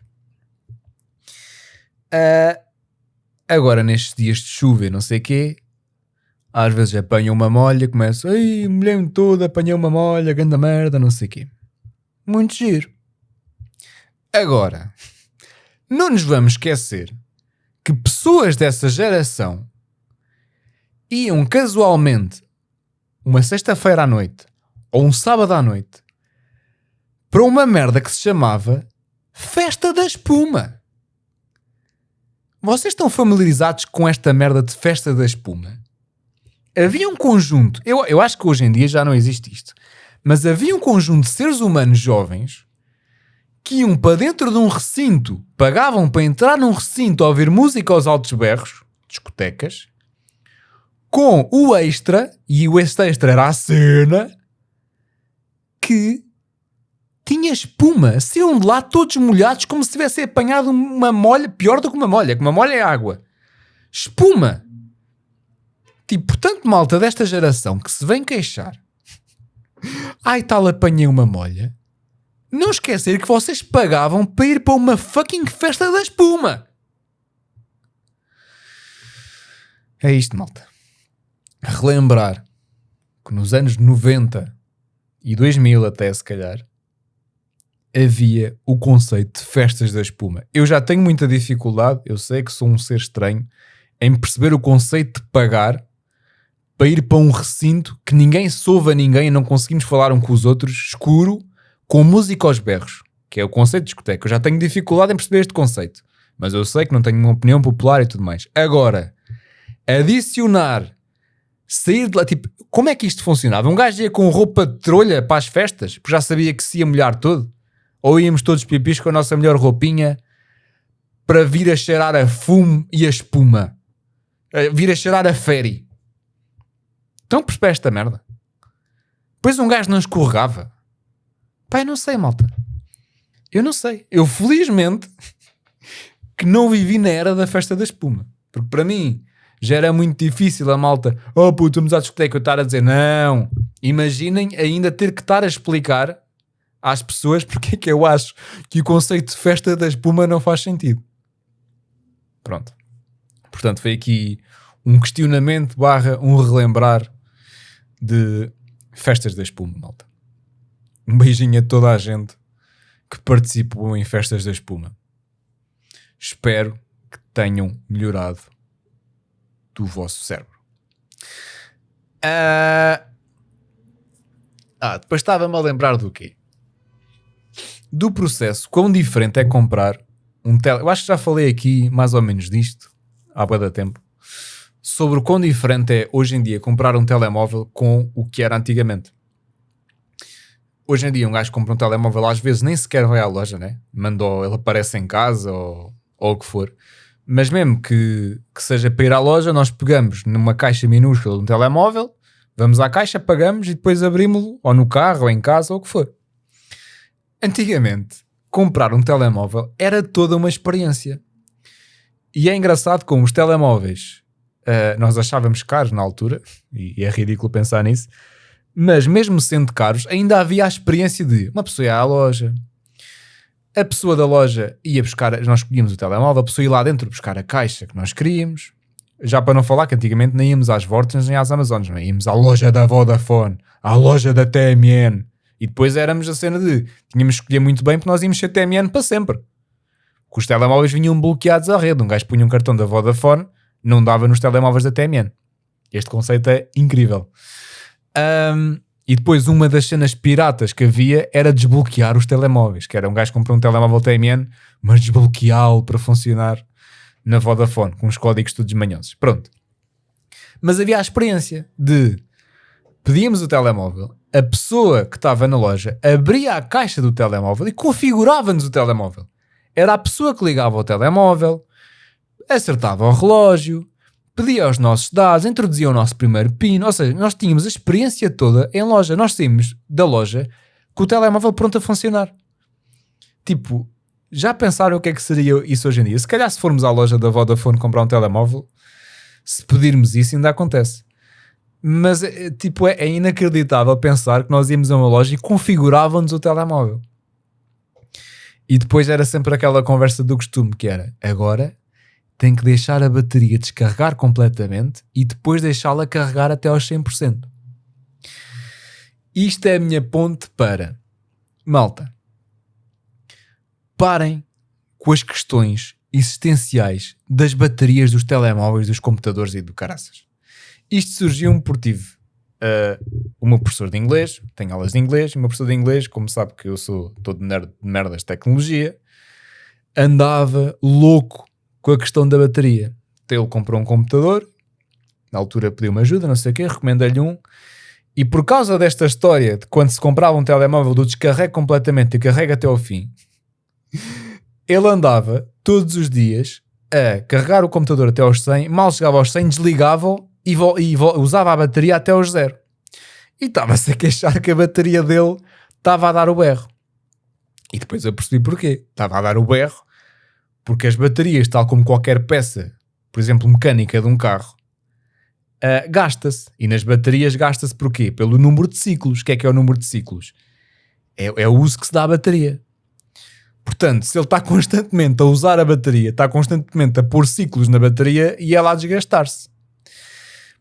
S2: Agora nestes dias de chuva e não sei o quê, às vezes apanham uma molha, começam, molhei-me toda, apanhei uma molha, ganda merda, não sei o quê. Muito giro. Agora, não nos vamos esquecer que pessoas dessa geração iam casualmente uma sexta-feira à noite ou um sábado à noite para uma merda que se chamava Festa da Espuma. Vocês estão familiarizados com esta merda de Festa da Espuma? Havia um conjunto, eu acho que hoje em dia já não existe isto, mas havia um conjunto de seres humanos jovens que iam para dentro de um recinto, pagavam para entrar num recinto a ouvir música aos altos berros, discotecas, com o extra, e o extra era a cena, que tinha espuma, saíam de lá todos molhados como se tivessem apanhado uma molha, pior do que uma molha é água. Espuma. Tipo, portanto, malta desta geração que se vem queixar, tal, apanhei uma molha, não esquecer que vocês pagavam para ir para uma fucking festa da espuma. É isto, malta. Relembrar que nos anos 90 e 2000 até, se calhar, havia o conceito de festas da espuma. Eu já tenho muita dificuldade, eu sei que sou um ser estranho, em perceber o conceito de pagar para ir para um recinto que ninguém soube a ninguém e não conseguimos falar um com os outros, escuro, com música aos berros, que é o conceito de discoteca. Eu já tenho dificuldade em perceber este conceito, mas eu sei que não tenho uma opinião popular e tudo mais. Agora, adicionar, sair de lá, tipo, como é que isto funcionava? Um gajo ia com roupa de trolha para as festas, porque já sabia que se ia molhar todo? Ou íamos todos pipis com a nossa melhor roupinha para vir a cheirar a fumo e a espuma? Vir a cheirar a ferry? Então percebe esta merda? Depois um gajo não escorregava. Pá, eu não sei, malta. Eu não sei. Eu felizmente que não vivi na era da festa da espuma. Porque para mim já era muito difícil a malta, oh puto, vamos à discoteca, eu estar a dizer não. Imaginem ainda ter que estar a explicar às pessoas porque é que eu acho que o conceito de festa da espuma não faz sentido. Pronto. Portanto, foi aqui um questionamento / um relembrar de festas da espuma, malta. Um beijinho a toda a gente que participou em festas da espuma. Espero que tenham melhorado do vosso cérebro. Depois estava-me a lembrar do quê? Do processo, quão diferente é comprar um telemóvel. Eu acho que já falei aqui mais ou menos disto, há bué de tempo, sobre o quão diferente é hoje em dia comprar um telemóvel com o que era antigamente. Hoje em dia um gajo compra um telemóvel, às vezes nem sequer vai à loja, né? Ele aparece em casa ou o que for. Mas mesmo que seja para ir à loja, nós pegamos numa caixa minúscula de um telemóvel, vamos à caixa, pagamos e depois abrimos-lo, ou no carro, ou em casa, ou o que for. Antigamente, comprar um telemóvel era toda uma experiência. E é engraçado como os telemóveis nós achávamos caros na altura, e é ridículo pensar nisso, mas mesmo sendo caros, ainda havia a experiência de uma pessoa ia à loja, a pessoa da loja ia buscar, nós escolhíamos o telemóvel, a pessoa ia lá dentro buscar a caixa que nós queríamos, já para não falar que antigamente nem íamos às Vortens nem às Amazonas, não é? Íamos à loja da Vodafone, à loja da TMN, e depois éramos a cena de, tínhamos que escolher muito bem porque nós íamos ser TMN para sempre, porque os telemóveis vinham bloqueados à rede, um gajo punha um cartão da Vodafone, não dava nos telemóveis da TMN. Este conceito é incrível. E depois uma das cenas piratas que havia era desbloquear os telemóveis, que era um gajo que comprou um telemóvel TMN, mas desbloqueá-lo para funcionar na Vodafone, com os códigos todos manhosos. Pronto. Mas havia a experiência de pedíamos o telemóvel, a pessoa que estava na loja abria a caixa do telemóvel e configurava-nos o telemóvel. Era a pessoa que ligava ao telemóvel, acertava o relógio, pedia os nossos dados, introduzia o nosso primeiro PIN, ou seja, nós tínhamos a experiência toda em loja. Nós saímos da loja com o telemóvel pronto a funcionar. Tipo, já pensaram o que é que seria isso hoje em dia? Se calhar se formos à loja da Vodafone comprar um telemóvel, se pedirmos isso ainda acontece. Mas tipo, é inacreditável pensar que nós íamos a uma loja e configurávamos o telemóvel. E depois era sempre aquela conversa do costume, que era, agora tem que deixar a bateria descarregar completamente e depois deixá-la carregar até aos 100%. Isto é a minha ponte para, malta, parem com as questões existenciais das baterias dos telemóveis, dos computadores e do caraças. Isto surgiu-me porque tive o meu professor de inglês, tenho aulas de inglês, e o meu professor de inglês, como sabe que eu sou todo nerd de merdas de tecnologia, andava louco com a questão da bateria. Então ele comprou um computador, na altura pediu-me ajuda, não sei o quê, recomendei-lhe um, e por causa desta história de quando se comprava um telemóvel do descarrega completamente e carrega até ao fim, ele andava todos os dias a carregar o computador até aos 100, mal chegava aos 100, desligava-o e usava a bateria até aos 0. E estava-se a queixar que a bateria dele estava a dar o berro. E depois eu percebi porquê. Estava a dar o berro porque as baterias, tal como qualquer peça, por exemplo, mecânica de um carro, gasta-se. E nas baterias gasta-se porquê? Pelo número de ciclos. O que é o número de ciclos? É o uso que se dá à bateria. Portanto, se ele está constantemente a usar a bateria, está constantemente a pôr ciclos na bateria e ela a desgastar-se.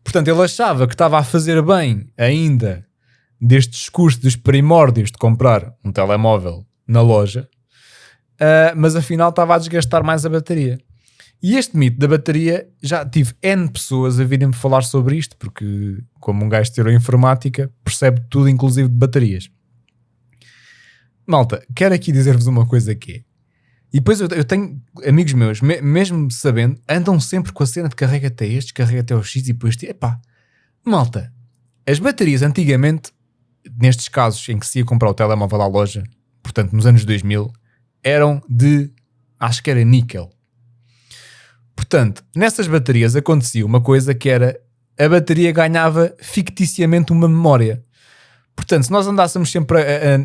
S2: Portanto, ele achava que estava a fazer bem ainda deste discurso dos primórdios de comprar um telemóvel na loja, mas afinal estava a desgastar mais a bateria. E este mito da bateria, já tive N pessoas a virem-me falar sobre isto, porque como um gajo tirou informática, percebe tudo, inclusive de baterias. Malta, quero aqui dizer-vos uma coisa que é. E depois eu tenho amigos meus, mesmo sabendo, andam sempre com a cena de carrega até estes, carrega até o X e depois... Epá, malta, as baterias antigamente, nestes casos em que se ia comprar o telemóvel à loja, portanto nos anos 2000, eram de, acho que era níquel. Portanto, nessas baterias acontecia uma coisa que era, a bateria ganhava ficticiamente uma memória. Portanto, se nós andássemos sempre,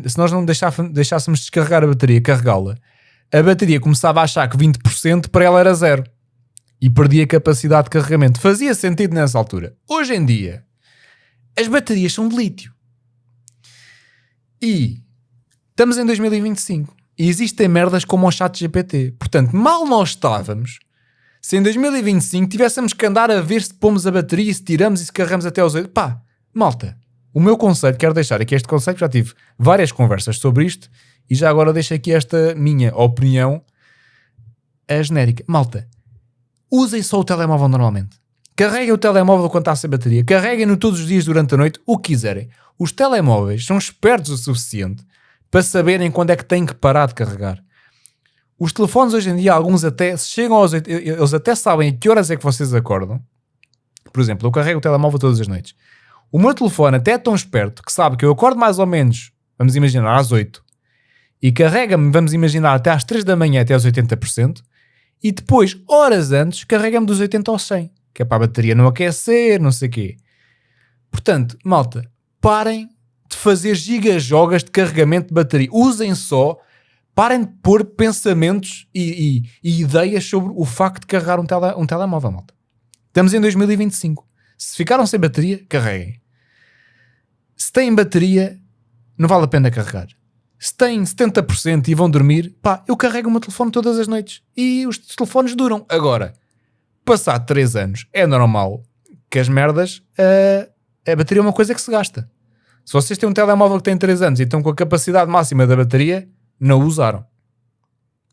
S2: se nós não deixássemos descarregar a bateria, carregá-la, a bateria começava a achar que 20% para ela era zero. E perdia capacidade de carregamento. Fazia sentido nessa altura. Hoje em dia, as baterias são de lítio. E estamos em 2025. E existem merdas como o ChatGPT. Portanto, mal nós estávamos... Se em 2025 tivéssemos que andar a ver se pomos a bateria, se tiramos e se carregamos até aos 8... Pá, malta, o meu conselho, quero deixar aqui este conselho, já tive várias conversas sobre isto e já agora deixo aqui esta minha opinião, a genérica. Malta, usem só o telemóvel normalmente. Carreguem o telemóvel quando está sem bateria. Carreguem-no todos os dias durante a noite, o que quiserem. Os telemóveis são espertos o suficiente para saberem quando é que têm que parar de carregar. Os telefones hoje em dia, alguns até, se chegam aos 8, eles até sabem a que horas é que vocês acordam. Por exemplo, eu carrego o telemóvel todas as noites. O meu telefone até é tão esperto que sabe que eu acordo mais ou menos, vamos imaginar, às 8, e carrega-me, vamos imaginar, até às 3 da manhã, até aos 80%, e depois, horas antes, carrega-me dos 80 aos 100, que é para a bateria não aquecer, não sei o quê. Portanto, malta, parem de fazer gigajogas de carregamento de bateria. Usem só... Parem de pôr pensamentos e ideias sobre o facto de carregar um telemóvel, malta. Estamos em 2025. Se ficaram sem bateria, carreguem. Se têm bateria, não vale a pena carregar. Se têm 70% e vão dormir, pá, eu carrego o meu telefone todas as noites. E os telefones duram. Agora, passado 3 anos, é normal que as merdas... a bateria é uma coisa que se gasta. Se vocês têm um telemóvel que tem 3 anos e estão com a capacidade máxima da bateria... não usaram.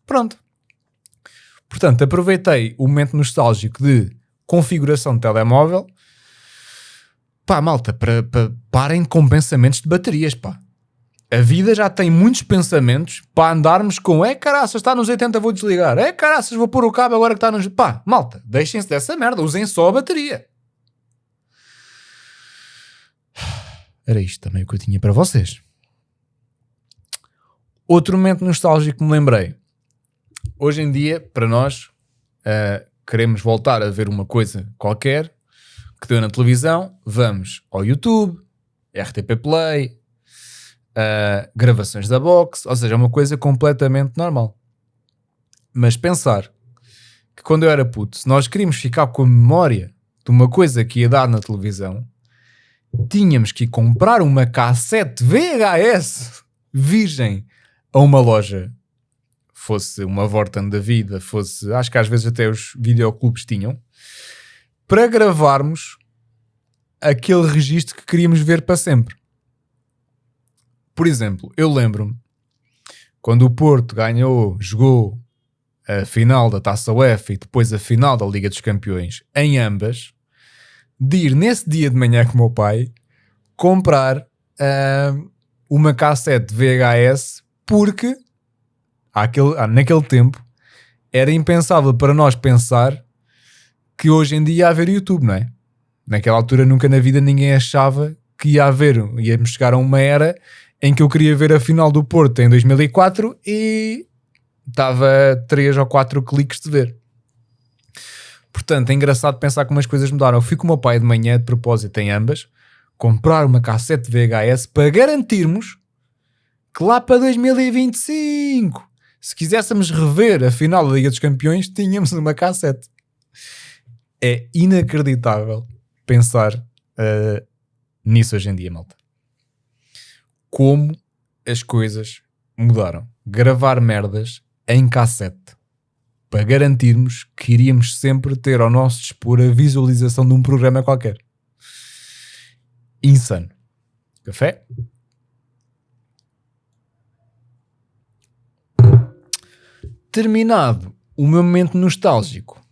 S2: Pronto. Portanto, aproveitei o momento nostálgico de configuração de telemóvel. Pá, malta, parem com pensamentos de baterias, pá. A vida já tem muitos pensamentos para andarmos com caraças, está nos 80, vou desligar. Caraças, vou pôr o cabo agora que está nos... Pá, malta, deixem-se dessa merda, usem só a bateria. Era isto também o que eu tinha para vocês. Outro momento nostálgico que me lembrei. Hoje em dia, para nós, queremos voltar a ver uma coisa qualquer que deu na televisão, vamos ao YouTube, RTP Play, gravações da Box, ou seja, é uma coisa completamente normal. Mas pensar que quando eu era puto, se nós queríamos ficar com a memória de uma coisa que ia dar na televisão, tínhamos que ir comprar uma cassete VHS virgem a uma loja, fosse uma Vorten da vida, fosse, acho que às vezes até os videoclubes tinham, para gravarmos aquele registro que queríamos ver para sempre. Por exemplo, eu lembro-me, quando o Porto jogou a final da Taça UEFA e depois a final da Liga dos Campeões, em ambas, de ir nesse dia de manhã com o meu pai, comprar uma cassete VHS, porque naquele tempo era impensável para nós pensar que hoje em dia ia haver YouTube, não é? Naquela altura nunca na vida ninguém achava que íamos chegar a uma era em que eu queria ver a final do Porto em 2004 e estava 3 ou 4 cliques de ver. Portanto, é engraçado pensar como as coisas mudaram. Eu fui com o meu pai de manhã, de propósito, em ambas, comprar uma cassete VHS para garantirmos que lá para 2025, se quiséssemos rever a final da Liga dos Campeões, tínhamos uma cassete. É inacreditável pensar nisso hoje em dia, malta. Como as coisas mudaram. Gravar merdas em cassete para garantirmos que iríamos sempre ter ao nosso dispor a visualização de um programa qualquer. insano. Café. Terminado o meu momento nostálgico,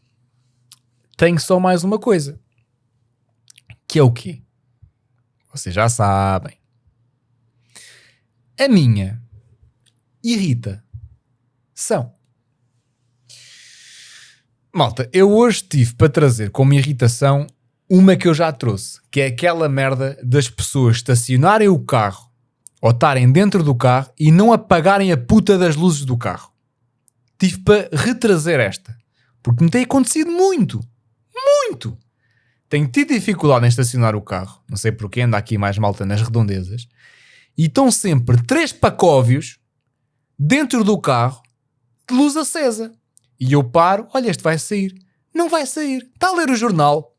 S2: tenho só mais uma coisa. Que é o quê? Vocês já sabem. A minha irritação. Malta, eu hoje tive para trazer como irritação uma que eu já trouxe, que é aquela merda das pessoas estacionarem o carro ou estarem dentro do carro e não apagarem a puta das luzes do carro. Tive para retrazer esta, porque me tem acontecido muito. Tenho tido dificuldade em estacionar o carro, não sei porquê, anda aqui mais malta nas redondezas, e estão sempre 3 pacóvios dentro do carro de luz acesa. E eu paro, olha, este vai sair. Não vai sair, está a ler o jornal.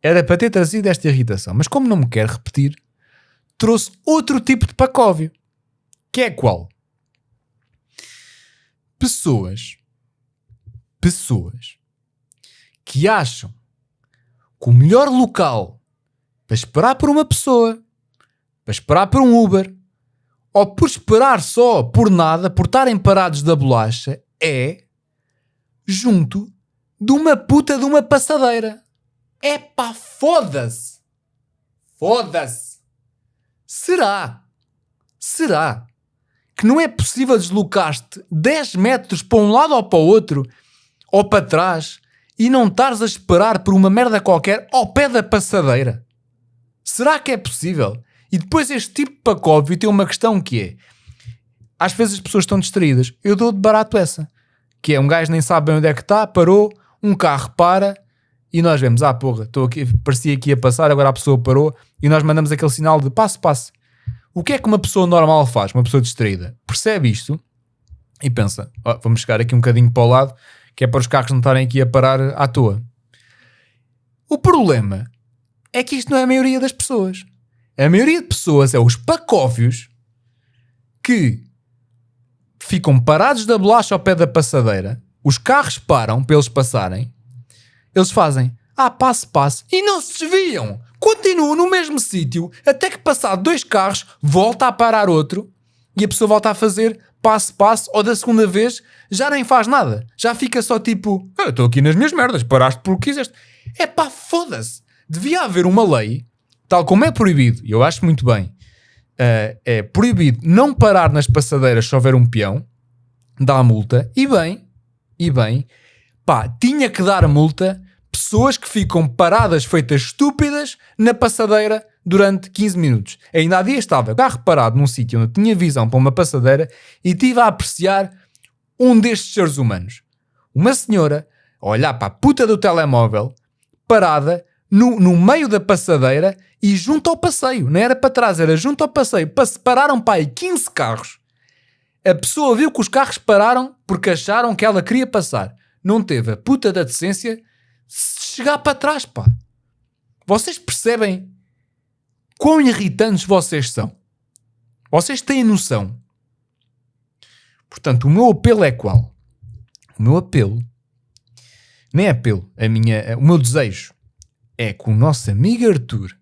S2: Era para ter trazido esta irritação, mas como não me quero repetir, trouxe outro tipo de pacóvio. Que é qual? Pessoas que acham que o melhor local para esperar por uma pessoa, para esperar por um Uber, ou por esperar só por nada, por estarem parados da bolacha, é junto de uma puta de uma passadeira. Epá, foda-se! Foda-se! Será que não é possível deslocar-te 10 metros para um lado ou para o outro, ou para trás, e não estares a esperar por uma merda qualquer ao pé da passadeira? Será que é possível? E depois este tipo de pacóvio tem uma questão que é, às vezes as pessoas estão distraídas. Eu dou de barato essa, que é um gajo nem sabe bem onde é que está, parou, um carro para, e nós vemos, porra, estou aqui, parecia que ia passar, agora a pessoa parou, e nós mandamos aquele sinal de passe. O que é que uma pessoa normal faz, uma pessoa distraída? Percebe isto e pensa, vamos chegar aqui um bocadinho para o lado, que é para os carros não estarem aqui a parar à toa. O problema é que isto não é a maioria das pessoas. A maioria de pessoas é os pacóvios que ficam parados da bolacha ao pé da passadeira, os carros param para eles passarem, eles fazem, passe, e não se desviam. Continuam no mesmo sítio, até que passado 2 carros, volta a parar outro, e a pessoa volta a fazer passe, ou da segunda vez, já nem faz nada. Já fica só tipo, eu estou aqui nas minhas merdas, paraste porque quiseste. Foda-se. Devia haver uma lei, tal como é proibido, e eu acho muito bem, é proibido não parar nas passadeiras se houver um peão, dá a multa, e bem, tinha que dar a multa pessoas que ficam paradas feitas estúpidas na passadeira durante 15 minutos. Ainda há dias estava o carro parado num sítio onde tinha visão para uma passadeira e estive a apreciar um destes seres humanos. Uma senhora a olhar para a puta do telemóvel, parada no meio da passadeira e junto ao passeio. Não era para trás, era junto ao passeio. Pararam para aí 15 carros. A pessoa viu que os carros pararam porque acharam que ela queria passar. Não teve a puta da decência de chegar para trás, pá. Vocês percebem quão irritantes vocês são? Vocês têm noção? Portanto, o meu apelo é qual? O meu apelo, nem é apelo, o meu desejo é que o nosso amigo Arthur,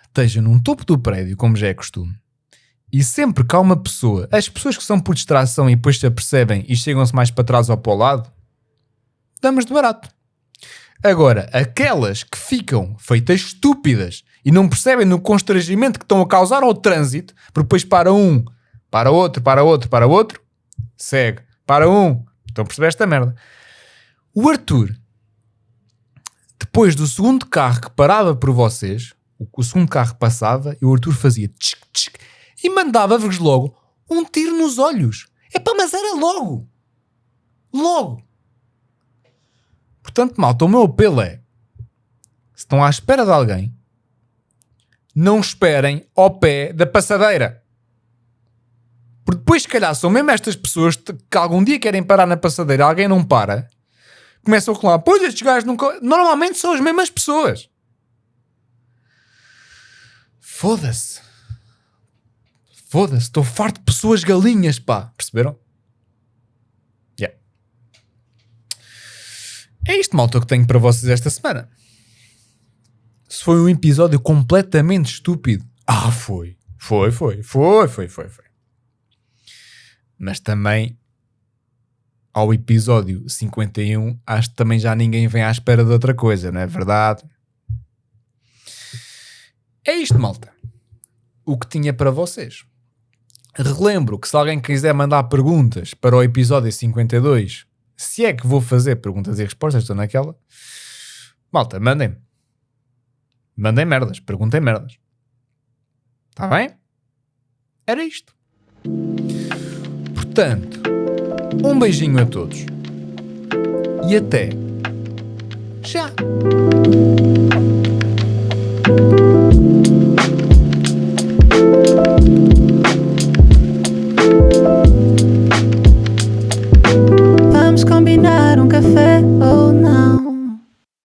S2: esteja num topo do prédio, como já é costume, e sempre que há uma pessoa, as pessoas que são por distração e depois se apercebem e chegam-se mais para trás ou para o lado, damos de barato. Agora, aquelas que ficam feitas estúpidas e não percebem no constrangimento que estão a causar ao trânsito, porque depois para um, para outro, segue, para um, estão a perceber esta merda. O Arthur, depois do segundo carro que parava por vocês, o segundo carro passava e o Arthur fazia tchic, tchic, e mandava-vos logo um tiro nos olhos. Mas era logo. Portanto, malta, o meu apelo é, se estão à espera de alguém, não esperem ao pé da passadeira. Porque depois, se calhar, são mesmo estas pessoas que algum dia querem parar na passadeira, alguém não para, começam a reclamar, pois estes gajos nunca... Normalmente são as mesmas pessoas. Foda-se, estou farto de pessoas galinhas, pá. Perceberam? É isto, malta, que tenho para vocês esta semana. Se foi um episódio completamente estúpido. Foi. Mas também, ao episódio 51, acho que também já ninguém vem à espera de outra coisa, não é verdade? É isto, malta. O que tinha para vocês. Relembro que se alguém quiser mandar perguntas para o episódio 52, se é que vou fazer perguntas e respostas, estou naquela. Malta, mandem merdas, perguntem merdas. Está bem? Era isto. Portanto, um beijinho a todos. E até já.